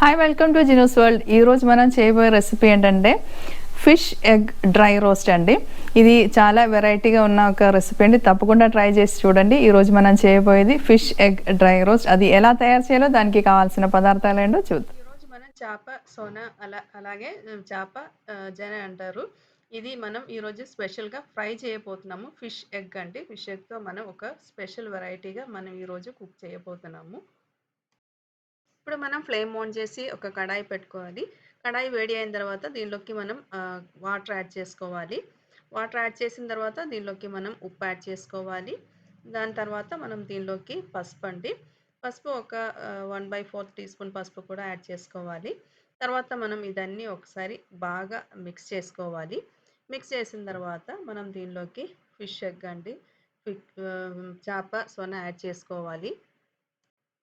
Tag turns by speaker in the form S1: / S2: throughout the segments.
S1: Hi welcome to Jino's world. ఈరోజు మనం చేయబోయే రెసిపీ ఏంటంటే ఫిష్ ఎగ్ డ్రై రోస్ట్ అండి. ఇది చాలా వెరైటీగా ఉన్న ఒక రెసిపీ అండి. తప్పకుండా ట్రై చేసి చూడండి. ఈరోజు మనం చేయబోయేది ఫిష్ ఎగ్ డ్రై రోస్ట్. అది ఎలా తయారు చేయాలో దానికి కావాల్సిన పదార్థాలు ఏంటో చూద్దాం.
S2: ఈరోజు మనం చేప సోన అలాగే చేప జన అంటారు. ఇది మనం ఈరోజు స్పెషల్గా ఫ్రై చేయబోతున్నాము. ఫిష్ ఎగ్ అండి. ఫిష్ ఎగ్తో మనం ఒక స్పెషల్ వెరైటీగా మనం ఈరోజు కుక్ చేయబోతున్నాము. ఇప్పుడు మనం ఫ్లేమ్ ఆన్ చేసి ఒక కడాయి పెట్టుకోవాలి. కడాయి వేడి అయిన తర్వాత దీనిలోకి మనం వాటర్ యాడ్ చేసుకోవాలి. వాటర్ యాడ్ చేసిన తర్వాత దీనిలోకి మనం ఉప్పు యాడ్ చేసుకోవాలి. దాని తర్వాత మనం దీనిలోకి పసుపు అండి. పసుపు ఒక 1/4 టీ స్పూన్ పసుపు కూడా యాడ్ చేసుకోవాలి. తర్వాత మనం ఇదన్నీ ఒకసారి బాగా మిక్స్ చేసుకోవాలి. మిక్స్ చేసిన తర్వాత మనం దీనిలోకి ఫిష్ ఎగ్ అండి, చేప సొన యాడ్ చేసుకోవాలి.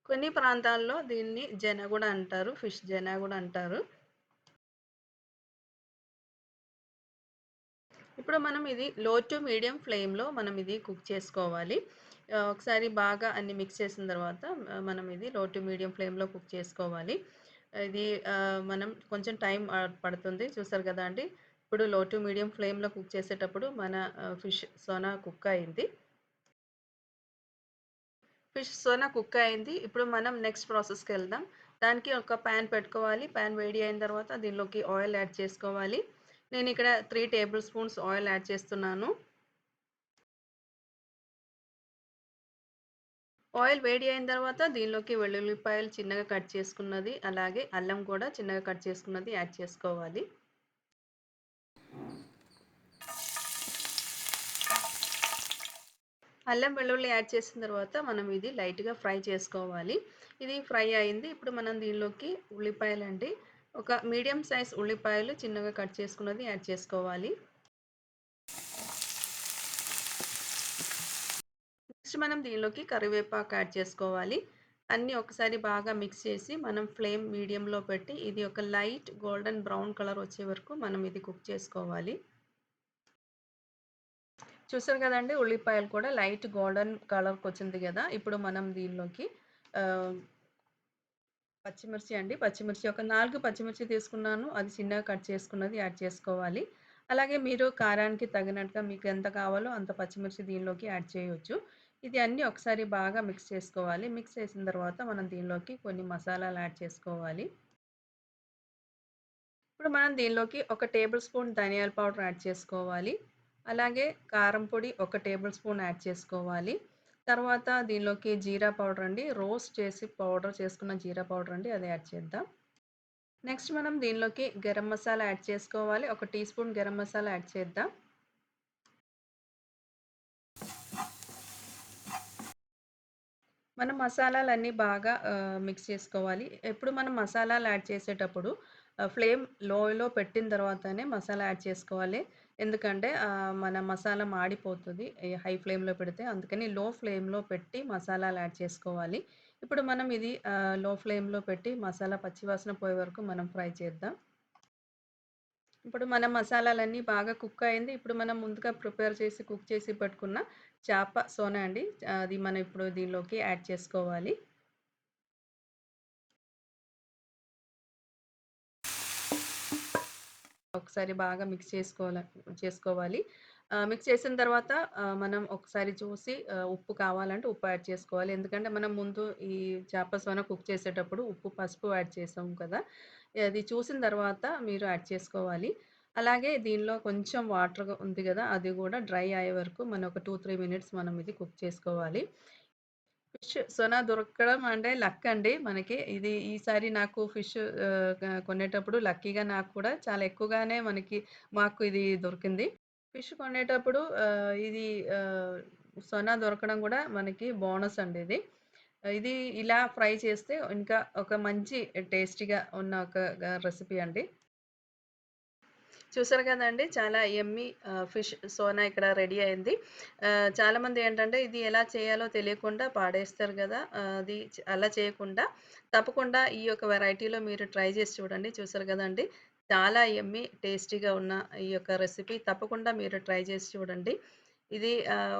S2: కొన్ని ప్రాంతాల్లో దీన్ని జన కూడా అంటారు. ఫిష్ జన కూడా అంటారు. ఇప్పుడు మనం ఇది లో టు మీడియం ఫ్లేమ్‌లో మనం ఇది కుక్ చేసుకోవాలి. ఒకసారి బాగా అన్ని మిక్స్ చేసిన తర్వాత మనం ఇది లో టు మీడియం ఫ్లేమ్‌లో కుక్ చేసుకోవాలి. ఇది మనం కొంచెం టైం పడుతుంది. చూసారు కదా అండి. ఇప్పుడు లో టు మీడియం ఫ్లేమ్‌లో కుక్ చేసేటప్పుడు మన ఫిష్ సోనా కుక్ అయింది. ఫిష్ సోనా కుక్ అయింది. ఇప్పుడు మనం నెక్స్ట్ ప్రాసెస్‌కి వెళ్దాం. దానికి ఒక పాన్ పెట్టుకోవాలి. పాన్ వేడి అయిన తర్వాత దీనిలోకి ఆయిల్ యాడ్ చేసుకోవాలి. నేను ఇక్కడ 3 టేబుల్ స్పూన్స్ ఆయిల్ యాడ్ చేస్తున్నాను. ఆయిల్ వేడి అయిన తర్వాత దీనిలోకి వెల్లుల్లిపాయలు చిన్నగా కట్ చేసుకున్నది, అలాగే అల్లం కూడా చిన్నగా కట్ చేసుకున్నది యాడ్ చేసుకోవాలి. అల్లం వెల్లుల్లి యాడ్ చేసిన తర్వాత మనం ఇది లైట్‌గా ఫ్రై చేసుకోవాలి. ఇది ఫ్రై అయింది. ఇప్పుడు మనం దీనిలోకి ఉల్లిపాయలండి, ఒక మీడియం సైజ్ ఉల్లిపాయలు చిన్నగా కట్ చేసుకున్నది యాడ్ చేసుకోవాలి. నెక్స్ట్ మనం దీనిలోకి కరివేపాకు యాడ్ చేసుకోవాలి. అన్నీ ఒకసారి బాగా మిక్స్ చేసి మనం ఫ్లేమ్ మీడియంలో పెట్టి ఇది ఒక లైట్ గోల్డెన్ బ్రౌన్ కలర్ వచ్చే వరకు మనం ఇది కుక్ చేసుకోవాలి. చూసారు కదండీ! ఉల్లిపాయలు కూడా లైట్ గోల్డెన్ కలర్‌కి వచ్చింది కదా! ఇప్పుడు మనం దీనిలోకి ఆహ్, పచ్చిమిర్చి అండి. పచ్చిమిర్చి ఒక 4 పచ్చిమిర్చి తీసుకున్నాను. అది చిన్నగా కట్ చేసుకున్నది యాడ్ చేసుకోవాలి. అలాగే మీరు కారానికి తగినట్టుగా మీకు ఎంత కావాలో అంత పచ్చిమిర్చి దీనిలోకి యాడ్ చేయొచ్చు. ఇది అన్నీ ఒకసారి బాగా మిక్స్ చేసుకోవాలి. మిక్స్ చేసిన తర్వాత మనం దీనిలోకి కొన్ని మసాలాలు యాడ్ చేసుకోవాలి. ఇప్పుడు మనం దీనిలోకి ఒక టేబుల్ స్పూన్ ధనియాల పౌడర్ యాడ్ చేసుకోవాలి. అలాగే కారం పొడి ఒక టేబుల్ స్పూన్ యాడ్ చేసుకోవాలి. తర్వాత దీనిలోకి జీరా పౌడర్ అండి. రోస్ట్ చేసి పౌడర్ చేసుకున్న జీరా పౌడర్ అండి. అది యాడ్ చేద్దాం. నెక్స్ట్ మనం దీనిలోకి గరం మసాలా యాడ్ చేసుకోవాలి. ఒక teaspoon garam masala add చేద్దాం. మనం మసాలాలన్నీ బాగా మిక్స్ చేసుకోవాలి. ఎప్పుడు మనం మసాలాలు యాడ్ చేసేటప్పుడు ఫ్లేమ్ లోలో పెట్టిన తర్వాతనే మసాలా యాడ్ చేసుకోవాలి. ఎందుకంటే మన మసాలా మాడిపోతది హై ఫ్లేమ్‌లో పెడితే. అందుకని లో ఫ్లేమ్‌లో పెట్టి మసాలాలు యాడ్ చేసుకోవాలి. ఇప్పుడు మనం ఇది లో ఫ్లేమ్‌లో పెట్టి మసాలా పచ్చివాసన పోయే వరకు మనం ఫ్రై చేద్దాం. ఇప్పుడు మన మసాలాలన్నీ బాగా కుక్ అయింది. ఇప్పుడు మనం ముందుగా ప్రిపేర్ చేసి కుక్ చేసి పెట్టుకున్న చేప సోనా అండి. అది మనం ఇప్పుడు దీనిలోకి యాడ్ చేసుకోవాలి. ఒకసారి బాగా మిక్స్ చేసుకోవాలి. మిక్స్ చేసిన తర్వాత మనం ఒకసారి చూసి ఉప్పు కావాలంటే ఉప్పు యాడ్ చేసుకోవాలి. ఎందుకంటే మనం ముందు ఈ చేప సొన కుక్ చేసేటప్పుడు ఉప్పు, పసుపు యాడ్ చేసాం కదా! అది చూసిన తర్వాత మీరు యాడ్ చేసుకోవాలి. అలాగే దీనిలో కొంచెం వాటర్ ఉంది గదా! అది గూడా డ్రై అయ్యే వరకు మనం ఒక 2, 3 మినిట్స్ మనం ఇది కుక్ చేసుకోవాలి. ఫిష్ సొన దొరకడం అంటే లక్ అండి మనకి. ఇది ఈసారి నాకు ఫిష్ కొనేటప్పుడు లక్కీగా నాకు కూడా చాలా ఎక్కువగానే మాకు ఇది దొరికింది. ఫిష్ కొనేటప్పుడు ఇది సొన దొరకడం గూడా మనకి బోనస్ అండి ఇది. ఇది ఇలా ఫ్రై చేస్తే ఇంకా ఒక మంచి టేస్టీగా ఉన్న ఒక రెసిపీ అండి. చూసారు కదండీ! చాలా యమ్మీ ఫిష్ సోనా ఇక్కడ రెడీ అయింది. చాలామంది ఏంటంటే ఇది ఎలా చేయాలో తెలియకుండా పాడేస్తారు గదా! అది అలా చేయకుండా తప్పకుండా ఈ యొక్క వెరైటీలో మీరు ట్రై చేసి చూడండి. చూసారు కదండీ! చాలా యమ్మీ టేస్టీగా ఉన్న ఈ యొక్క రెసిపీ తప్పకుండా మీరు ట్రై చేసి చూడండి. ఇది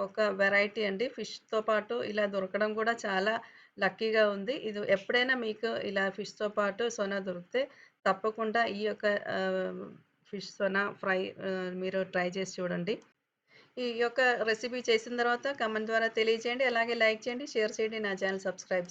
S2: ఒక వెరైటీ అండి. ఫిష్‌తో పాటు ఇలా దొరకడం గూడా చాలా లక్కీగా ఉంది. ఇది ఎప్పుడైనా మీకు ఇలా ఫిష్‌తో పాటు సోనా దొరికితే తప్పకుండా ఈ యొక్క ఆహ్, ఫిష్ సోనా ఫ్రై మీరు ట్రై చేసి చూడండి. ఈ యొక్క రెసిపీ చేసిన తర్వాత కామెంట్ ద్వారా తెలియజేయండి. అలాగే లైక్ చేయండి, షేర్ చేయండి, నా ఛానెల్ సబ్స్క్రైబ్